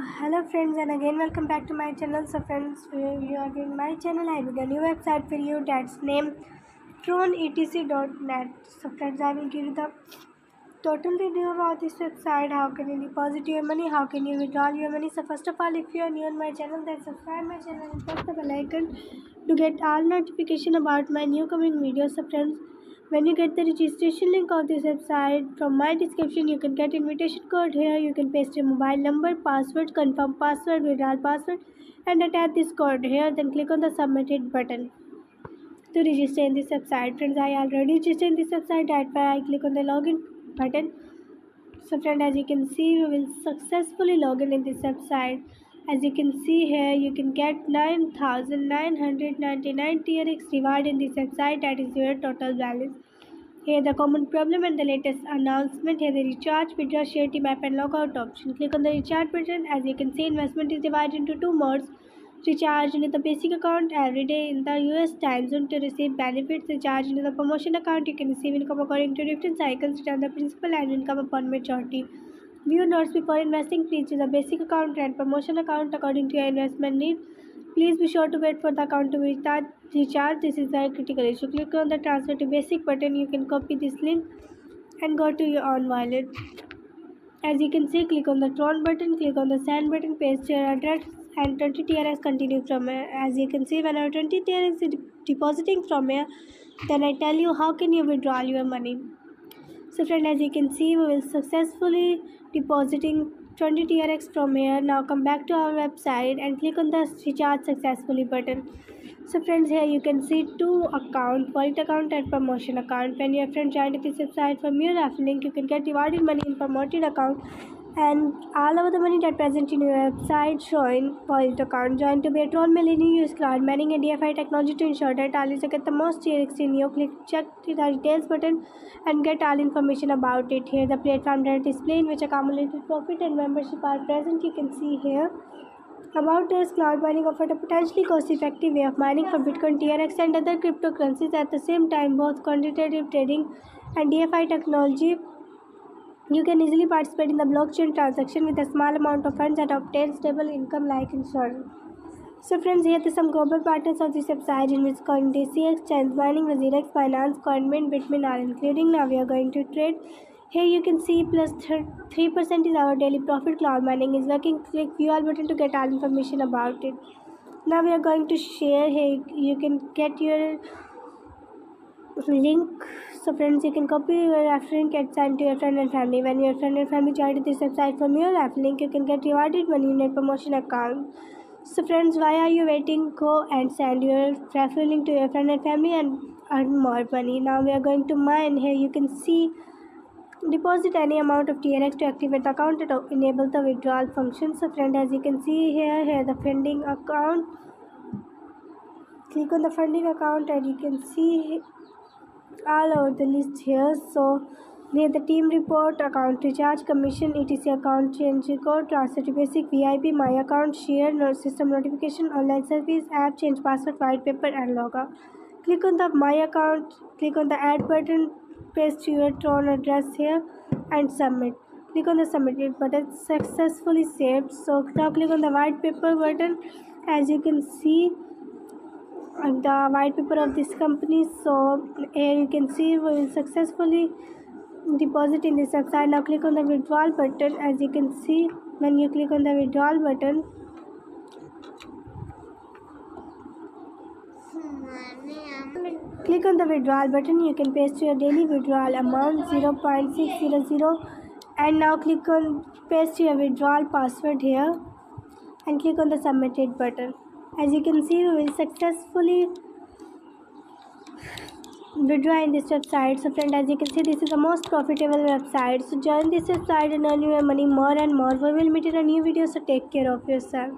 Hello friends, and again welcome back to my channel. So friends, you are in my channel. I have a new website for you that's named TronETC.net. So friends, I will give you the total review about this website. How can you deposit your money? How can you withdraw your money? So first of all, if you are new on my channel, then subscribe my channel and press the bell icon to get all notification about my new coming videos. So friends, when you get the registration link of this website from my description, you can get invitation code here. You can paste your mobile number, password, confirm password, withdraw password, and attach this code here. Then click on the submitted button to register in this website. Friends, I already registered in this website. That's why I click on the login button. So friend, as you can see, we will successfully log in this website. As you can see here, you can get 9,999 TRX reward in this website. That is your total balance. Here the common problem and the latest announcement. Here the recharge, withdraw, share, map and logout option. Click on the recharge button. As you can see, investment is divided into two modes. Recharge into the basic account every day in the US time zone to receive benefits. Recharge into the promotion account. You can receive income according to different cycles. Return the principal and income upon maturity. View notes before investing. Please choose a basic account and promotion account according to your investment need. Please be sure to wait for the account to be recharged. This is a critical issue. Click on the transfer to basic button. You can copy this link and go to your own wallet. As you can see, click on the Tron button, click on the send button, paste your address, and 20 TRX continue from here. As you can see, when our 20 TRX is depositing from here, then I tell you how can you withdraw your money. So friend, as you can see, we will successfully depositing 20 TRX from here. Now come back to our website and click on the recharge successfully button. So friends, here you can see two accounts, wallet account and promotion account. When your friend joined this website from your referral link, you can get rewarded money in promoted account, and all of the money that present in your website showing wallet account. Join to be a Tron Millennium, use cloud mining and DeFi technology to ensure that all you get the most TRX in you. Click check the details button and get all information about it. Here the platform that display in which accumulated profit and membership are present. You can see here. About this, cloud mining offered a potentially cost-effective way of mining for Bitcoin, TRX, and other cryptocurrencies at the same time. Both quantitative trading and DeFi technology. You can easily participate in the blockchain transaction with a small amount of funds and obtain stable income like insurance. So friends, here are some global partners of this website in which CoinDC, Exchange Mining, WazirX, Binance, CoinMint, Bitmain are including. Now we are going to trade. Here you can see plus 3% is our daily profit. Cloud mining is working. Click view all button to get all information about it. Now we are going to share. Here you can get your link. So friends, you can copy your referral link and send to your friend and family. When your friend and family join this website from your referral link, you can get rewarded money in your promotion account. So friends, why are you waiting? Go and send your referral link to your friend and family and earn more money. Now we are going to mine. Here you can see deposit any amount of TRX to activate the account and enable the withdrawal function. So friend, as you can see here the funding account. Click on the funding account and you can see all over the list here. So here the team report, account recharge, commission, etc, account change code, transfer to basic, VIP, my account, share, system notification, online service, app, change password, white paper and logout. Click on the my account, click on the add button, paste your Tron address here and submit. Click on the submitted button. Successfully saved. So now click on the white paper button. As you can see the white paper of this company. So here you can see we will successfully deposit in this website. Now click on the withdrawal button. As you can see, when you click on the withdrawal button, click on the withdrawal button, you can paste your daily withdrawal amount 0.600, and now click on paste your withdrawal password here and click on the submitted button. As you can see, we will successfully withdraw in this website. So friend, as you can see, this is the most profitable website. So join this website and earn your money more and more. We will meet in a new video, so take care of yourself.